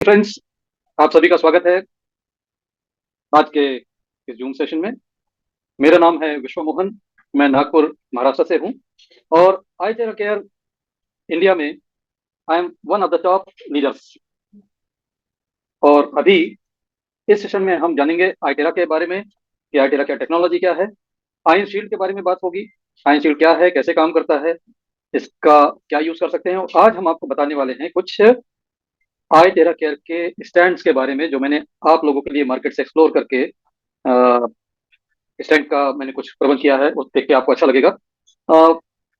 Friends, आप सभी का स्वागत है आज के इस जूम सेशन में। मेरा नाम है विश्व मोहन। मैं नागपुर महाराष्ट्र से हूं और आई टेरा केयर इंडिया में I am one of the top leaders. और अभी इस सेशन में हम जानेंगे आई टेरा के बारे में कि आई टेरा केयर टेक्नोलॉजी क्या है। आयन शील्ड के बारे में बात होगी। आयन शील्ड क्या है, कैसे काम करता है, इसका क्या यूज कर सकते हैं। और आज हम आपको बताने वाले हैं कुछ आई टेरा केयर के स्टैंड्स के बारे में जो मैंने आप लोगों के लिए मार्केट से एक्सप्लोर करके स्टैंड का मैंने कुछ प्रबंध किया है, वो देख के आपको अच्छा लगेगा।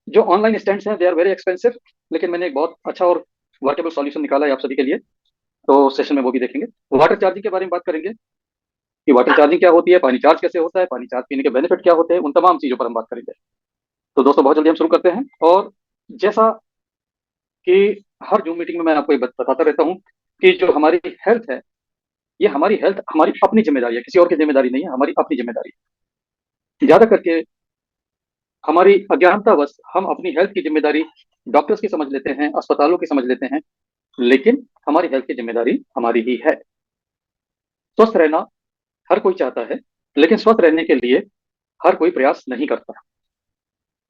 जो ऑनलाइन स्टैंड्स हैं दे आर वेरी एक्सपेंसिव, लेकिन मैंने एक बहुत अच्छा और वर्केबल सॉल्यूशन निकाला है आप सभी के लिए। तो सेशन में वो भी देखेंगे। वाटर चार्जिंग के बारे में बात करेंगे कि वाटर चार्जिंग क्या होती है, पानी चार्ज कैसे होता है, पानी चार्ज पीने के बेनिफिट क्या होते हैं, उन तमाम चीजों पर हम बात करेंगे। तो दोस्तों, बहुत जल्दी हम शुरू करते हैं। और जैसा कि हर जूम मीटिंग में मैं आपको ये बताता रहता हूँ कि जो हमारी हेल्थ है, ये हमारी हेल्थ हमारी अपनी जिम्मेदारी है, किसी और की जिम्मेदारी नहीं है, हमारी अपनी जिम्मेदारी है। ज्यादा करके हमारी अज्ञानतावश हम अपनी हेल्थ की जिम्मेदारी डॉक्टर्स की समझ लेते हैं, अस्पतालों की समझ लेते हैं, लेकिन हमारी हेल्थ की जिम्मेदारी हमारी ही है। स्वस्थ रहना हर कोई चाहता है, लेकिन स्वस्थ रहने के लिए हर कोई प्रयास नहीं करता।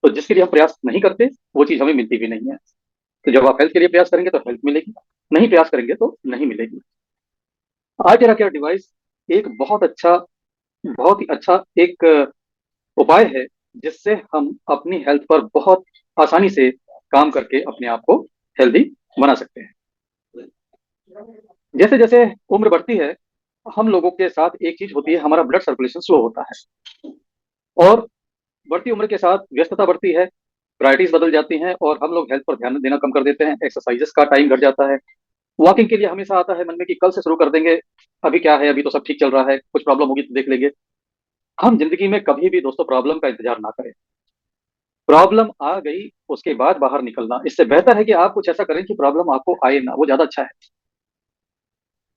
तो जिसके लिए हम प्रयास नहीं करते वो चीज हमें मिलती भी नहीं है। तो जब आप हेल्थ के लिए प्रयास करेंगे तो हेल्थ मिलेगी, नहीं प्रयास करेंगे तो नहीं मिलेगी। आज तेरा केयर डिवाइस एक बहुत ही अच्छा एक उपाय है जिससे हम अपनी हेल्थ पर बहुत आसानी से काम करके अपने आप को हेल्दी बना सकते हैं। जैसे जैसे उम्र बढ़ती है, हम लोगों के साथ एक चीज होती है, हमारा ब्लड सर्कुलेशन स्लो होता है। और बढ़ती उम्र के साथ व्यस्तता बढ़ती है, प्रायोरिटीज बदल जाती हैं और हम लोग हेल्थ पर ध्यान देना कम कर देते हैं। एक्सरसाइजेस का टाइम घट जाता है। वॉकिंग के लिए हमेशा आता है मन में कि कल से शुरू कर देंगे, अभी क्या है, अभी तो सब ठीक चल रहा है, कुछ प्रॉब्लम होगी तो देख लेंगे। हम जिंदगी में कभी भी दोस्तों प्रॉब्लम का इंतजार ना करें। प्रॉब्लम आ गई उसके बाद बाहर निकलना, इससे बेहतर है कि आप कुछ ऐसा करें कि प्रॉब्लम आपको आए ना, वो ज्यादा अच्छा है।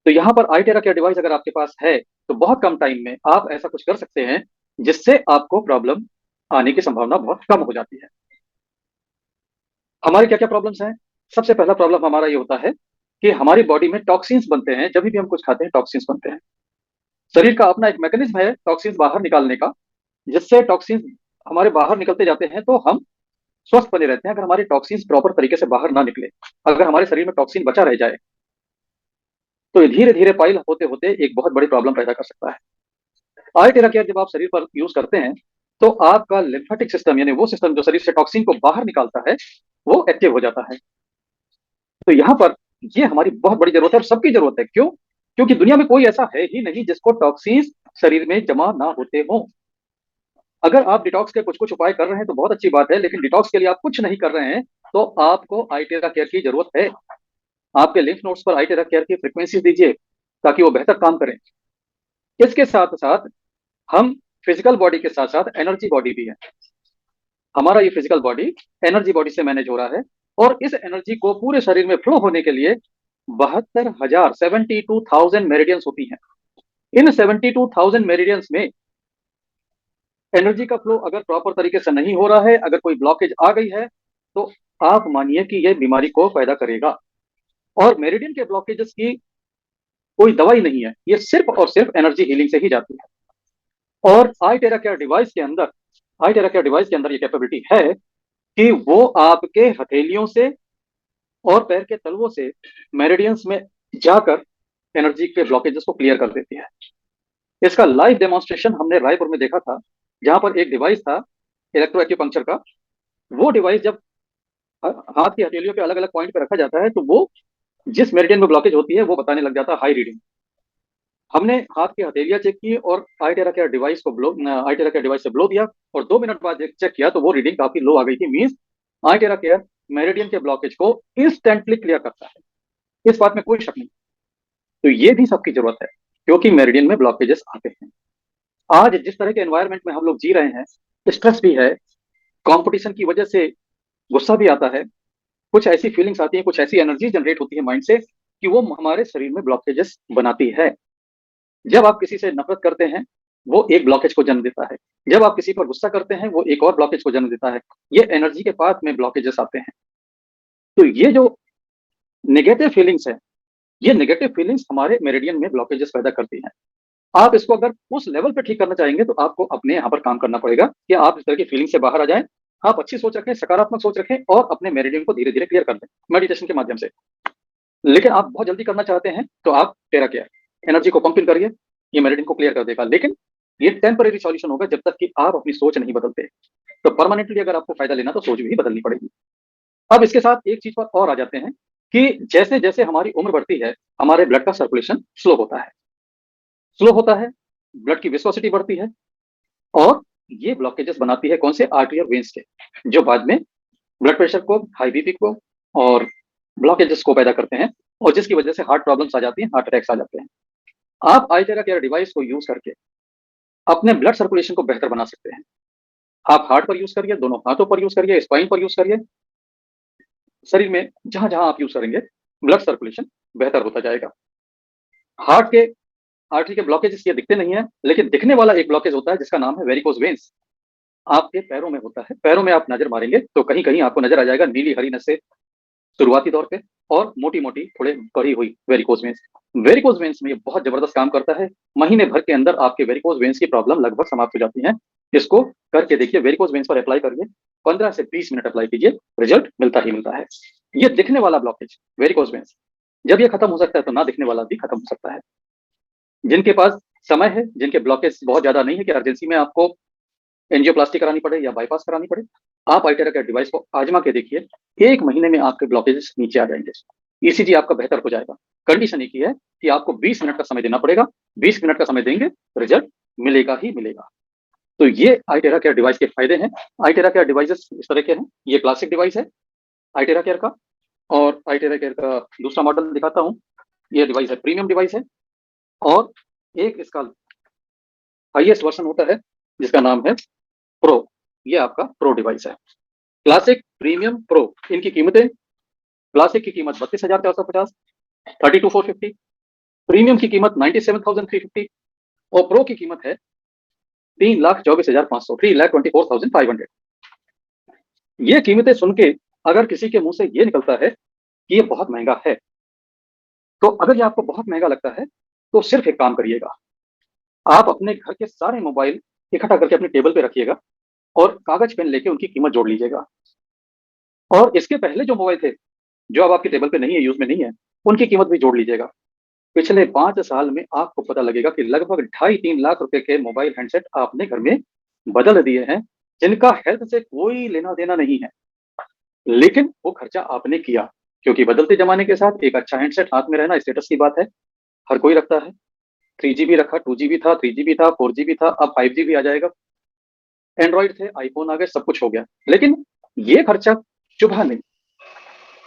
तो यहाँ पर आई टेरा केयर डिवाइस अगर आपके पास है तो बहुत कम टाइम में आप ऐसा कुछ कर सकते हैं जिससे आपको प्रॉब्लम आने की संभावना बहुत कम हो जाती है। हमारे क्या क्या प्रॉब्लम्स हैं? सबसे पहला प्रॉब्लम हमारा ये होता है कि हमारी बॉडी में टॉक्सिन्स बनते हैं। जब भी हम कुछ खाते हैं टॉक्सिन्स बनते हैं। शरीर का अपना एक मैकेनिज्म है टॉक्सिन्स बाहर निकालने का, जिससे टॉक्सिन्स हमारे बाहर निकलते जाते हैं तो हम स्वस्थ बने रहते हैं। अगर हमारे टॉक्सिन्स प्रॉपर तरीके से बाहर ना निकले, अगर हमारे शरीर में टॉक्सिन बचा रह जाए, तो ये धीरे धीरे पाइल होते होते एक बहुत बड़ी प्रॉब्लम पैदा कर सकता है। आई टेरा केयर जब आप शरीर पर यूज करते हैं तो आपका लिम्फेटिक सिस्टम, यानी वो सिस्टम जो शरीर से टॉक्सिन को बाहर निकालता है, वो एक्टिव हो जाता है। तो यहाँ पर ये हमारी बहुत बड़ी जरूरत है और सबकी जरूरत है। क्यों? क्योंकि दुनिया में कोई ऐसा है ही नहीं जिसको टॉक्सिन्स शरीर में जमा ना होते हों। अगर आप डिटॉक्स के कुछ कुछ उपाय कर रहे हैं तो बहुत अच्छी बात है, लेकिन डिटॉक्स के लिए आप कुछ नहीं कर रहे हैं तो आपको आई टेरा केयर की जरूरत है। आपके लिम्फ नोड्स पर आई टेरा केयर की फ्रीक्वेंसी दीजिए ताकि वो बेहतर काम करें। इसके साथ साथ हम फिजिकल बॉडी के साथ साथ एनर्जी बॉडी भी है। हमारा ये फिजिकल बॉडी एनर्जी बॉडी से मैनेज हो रहा है और इस एनर्जी को पूरे शरीर में फ्लो होने के लिए 72,000 72,000 मेरिडियंस होती हैं। इन 72,000 मेरिडियंस में एनर्जी का फ्लो अगर प्रॉपर तरीके से नहीं हो रहा है, अगर कोई ब्लॉकेज आ गई है, तो आप मानिए कि यह बीमारी को पैदा करेगा। और मेरिडियन के ब्लॉकेजेस की कोई दवाई नहीं है, ये सिर्फ और सिर्फ एनर्जी हीलिंग से ही जाती है। और आई टेरा केयर डिवाइस के अंदर ये कैपेबिलिटी है कि वो आपके हथेलियों से और पैर के तलवों से मेरिडियंस में जाकर एनर्जी के ब्लॉकेजेस को क्लियर कर देती है। इसका लाइव डेमोन्स्ट्रेशन हमने रायपुर में देखा था, जहां पर एक डिवाइस था इलेक्ट्रो एक्यूपंक्चर का। वो डिवाइस जब हाथ की हथेलियों के अलग अलग पॉइंट पे रखा जाता है तो वो जिस मेरिडियन में ब्लॉकेज होती है वो बताने लग जाता है हाई रीडिंग। हमने हाथ की हथेलियां चेक की और आई टेरा केयर डिवाइस को आई टेरा केयर डिवाइस से ब्लो दिया और 2 मिनट बाद चेक किया तो वो रीडिंग काफी लो आ गई थी। मीन्स आई टेरा केयर मेरिडियन के ब्लॉकेज को इंस्टेंटली क्लियर करता है, इस बात में कोई शक नहीं। तो ये भी सबकी जरूरत है क्योंकि मेरिडियन में ब्लॉकेजेस आते हैं। आज जिस तरह के एनवायरमेंट में हम लोग जी रहे हैं, स्ट्रेस भी है, कंपटीशन की वजह से गुस्सा भी आता है, कुछ ऐसी फीलिंग्स आती है, कुछ ऐसी एनर्जी जनरेट होती है माइंड से कि वो हमारे शरीर में ब्लॉकेजेस बनाती है। जब आप किसी से नफरत करते हैं वो एक ब्लॉकेज को जन्म देता है, जब आप किसी पर गुस्सा करते हैं वो एक और ब्लॉकेज को जन्म देता है। ये एनर्जी के पाथ में ब्लॉकेजेस आते हैं। तो ये जो नेगेटिव फीलिंग्स है, ये नेगेटिव फीलिंग्स हमारे मेरिडियन में ब्लॉकेजेस पैदा करती हैं। आप इसको अगर उस लेवल पे ठीक करना चाहेंगे तो आपको अपने यहाँ पर काम करना पड़ेगा कि आप इस तरह की फीलिंग से बाहर आ जाएँ। आप अच्छी सोच रखें, सकारात्मक सोच रखें और अपने मेरिडियन को धीरे-धीरे क्लियर कर दें, मेडिटेशन के माध्यम से। लेकिन आप बहुत जल्दी करना चाहते हैं, तो आप टेरा केयर, एनर्जी को पंप इन करिए, ये मेरिडियन को क्लियर कर देगा। लेकिन ये टेम्परेरी सॉल्यूशन होगा जब तक कि आप अपनी सोच नहीं बदलते। तो परमानेंटली अगर आपको फ़ायदा लेना तो सोच भी बदलनी पड़ेगी। अब इसके साथ एक चीज़ पर और आ जाते हैं कि जैसे-जैसे हमारी उम्र बढ़ती है, हमारे ब्लड का सर्कुलेशन स्लो होता है। स्लो होता है, ब्लड की विस्कोसिटी बढ़ती है और ये ब्लॉकेजेस बनाती है कौन से? आर्टरी और वेन्स के, जो बाद में ब्लड प्रेशर को, हाई बीपी को और ब्लॉकेजेस को पैदा करते हैं और जिसकी वजह से हार्ट प्रॉब्लम्स आ जाती हैं, हार्ट अटैक्स आ जाते हैं। आप आइटेरा केयर डिवाइस को यूज़ करके अपने ब्लड सर्कुलेशन को बेहतर बना सकते हैं। आप हार्ट पर यूज़ करिए, दोनों हाथों पर यूज़ करिए, स्पाइन पर यूज़ करिए। शरीर में जहाँ-जहाँ आप यूज़ करेंगे, ब्लड सर्कुलेशन बेहतर होता जाएगा। हार्ट के आर्टरी के ब्लॉकेजेस ये दिखते नहीं हैं, लेकिन दिखने वाला एक ब्लॉकेज होता है जिसका नाम है वेरिकोज़ वेन्स। आपके पैरों में होता है। पैरों में आप नज़र मारेंगे तो कहीं-कहीं आपको नज़र आ जाएगा नीली हरी नसें शुरुआती तौर पे और मोटी-मोटी थोड़े बढ़ी हुई वेरिकोज़ वेन्स। वेरिकोज़ वेन्स में ये बहुत ज़बरदस्त काम करता है। महीने भर के अंदर आपके वेरिकोज़ वेन्स की प्रॉब्लम लगभग समाप्त हो जाती है। इसको करके देखिए, वेरिकोज़ वेन्स पर अप्लाई करिए, 15 से 20 मिनट अप्लाई कीजिए, रिज़ल्ट मिलता ही मिलता है। ये दिखने वाला ब्लॉकेज, वेरिकोज़ वेन्स, जब ये खत्म हो सकता है तो ना दिखने वाला भी खत्म हो सकता है। जिनके पास समय है, जिनके ब्लॉकेज बहुत ज़्यादा नहीं है कि अर्जेंसी में आपको एंजियोप्लास्टी करानी पड़े या बाईपास करानी पड़े, आप आल्टेरा केयर डिवाइस को आज़मा के देखिए, 1 महीने में आपके ब्लॉकेजेस नीचे आ जाएँगे। ईसीजी आपका बेहतर हो जाएगा। कंडीशन एक ही है कि आपको 20 मिनट का समय देना पड़ेगा, 20 मिनट का समय देंगे, रिज़ल्ट मिलेगा ही मिलेगा। तो ये आल्टेरा केयर डिवाइस के फ़ायदे हैं। आल्टेरा केयर डिवाइसेज़ इस तरह के हैं, ये क्लासिक डिवाइस है आल्टेरा केयर का और आल्टेरा केयर का दूसरा मॉडल दिखाता हूँ। ये डिवाइस है, प्रीमियम डिवाइस है और एक इसका हाईएस्ट वर्ज़न होता है, जिसका नाम है प्रो। ये आपका प्रो डिवाइस है। क्लासिक, प्रीमियम, प्रो, इनकी कीमतें, क्लासिक की कीमत 32,450, 32,450, प्रीमियम की कीमत 97,350 और प्रो की कीमत है 3,24,500, 3,24,500। ये कीमतें सुन के अगर किसी के मुँह से ये निकलता है कि ये बहुत महँगा है, तो अगर ये आपको बहुत महँगा लगता है, तो सिर्फ़ एक काम करिएगा, आप अपने घर के सारे मोबाइल इकट्ठा करके अपनी टेबल पे रखिएगा और कागज़ पेन लेके उनकी कीमत जोड़ लीजिएगा। और इसके पहले जो मोबाइल थे, जो अब आपकी टेबल पे नहीं है, यूज़ में नहीं है, उनकी कीमत भी जोड़ लीजिएगा। पिछले 5 साल में आपको पता लगेगा कि लगभग ढाई 3 लाख रुपए के मोबाइल हैंडसेट आपने घर में बदल दिए हैं, जिनका हेल्थ से कोई लेना-देना नहीं है। लेकिन वो खर्चा आपने किया, क्योंकि बदलते ज़माने के साथ एक अच्छा हैंडसेट हाथ में रहना स्टेटस की बात है, हर कोई रखता है। 3G भी रखा, 2G भी था, 3G भी था, 4G भी था, अब 5G भी आ जाएगा। एंड्रॉइड थे, आईफ़ोन आ गए, सब कुछ हो गया। लेकिन ये खर्चा चुभा नहीं।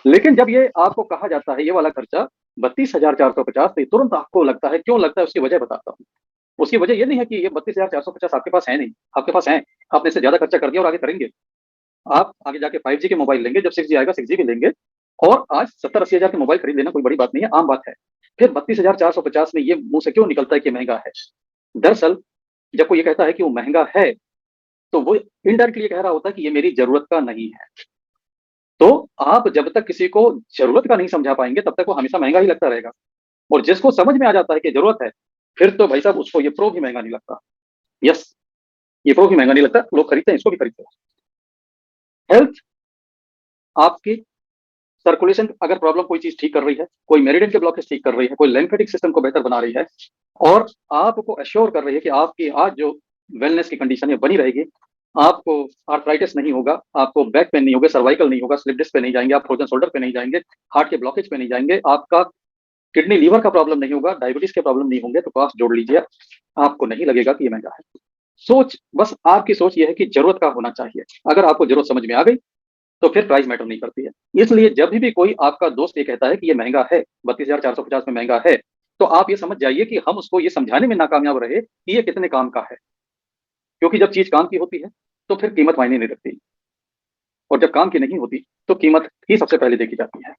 लेकिन जब ये आपको कहा जाता है ये वाला खर्चा 32,450, तो तुरंत आपको लगता है, क्यों लगता है उसकी वजह बताता हूँ। उसकी वजह ये नहीं है कि ये 32,450 आपके पास है नहीं, आपके पास हैं। आपने इससे ज़्यादा खर्चा कर दिया और आगे करेंगे। आप आगे जाके 5G के मोबाइल लेंगे, जब 6G आएगा 6G भी लेंगे और आज 70-80 हज़ार के मोबाइल खरीद लेना कोई बड़ी बात नहीं है, आम बात है। फिर 32,450 में ये मुँह से क्यों निकलता है कि महँगा है? दरअसल जब कोई ये कहता है कि वो महँगा है, तो वो इनडायरेक्टली ये कह रहा होता है कि ये मेरी ज़रूरत का नहीं है। तो आप जब तक किसी को ज़रूरत का नहीं समझा पाएँगे, तब तक वो हमेशा महँगा ही लगता रहेगा और जिसको समझ में आ जाता है कि ज़रूरत है, फिर तो भाई साहब उसको ये प्रो भी महँगा नहीं लगता। यस, ये प्रो भी महँगा नहीं लगता, लोग खरीदते हैं, इसको भी खरीदते हैं। हेल्थ आपकी सर्कुलेशन अगर प्रॉब्लम कोई चीज़ ठीक कर रही है, कोई मेरिडियन के ब्लॉकेज ठीक कर रही है, कोई लिम्फेटिक सिस्टम को बेहतर बना रही है और आपको एश्योर कर रही है कि आपकी आज जो वेलनेस की कंडीशन है बनी रहेगी, आपको आर्थराइटिस नहीं होगा, आपको बैक पेन नहीं होगा, सर्वाइकल नहीं होगा, स्लिप डिस्क पे नहीं जाएँगे, आप फ्रोज़न शोल्डर पे नहीं जाएँगे, हार्ट के ब्लॉकेज पे नहीं जाएँगे, आपका किडनी लीवर का प्रॉब्लम नहीं होगा, डायबिटीज़ के प्रॉब्लम नहीं होंगे, तो कॉस्ट जोड़ लीजिए, आपको नहीं लगेगा कि ये महँगा है। सोच बस आपकी सोच ये है कि ज़रूरत का होना चाहिए। अगर आपको ज़रूरत समझ में आ गई, तो फिर प्राइस मैटर नहीं करती है। इसलिए जब भी कोई आपका दोस्त ये कहता है कि ये महँगा है, 32,450 में महँगा है, तो आप ये समझ जाइए कि हम उसको ये समझाने में नाकामयाब रहे कि ये कितने काम का है। क्योंकि जब चीज़ काम की होती है, तो फिर कीमत मायने नहीं रखती और जब काम की नहीं होती, तो कीमत ही सबसे पहले देखी जाती है।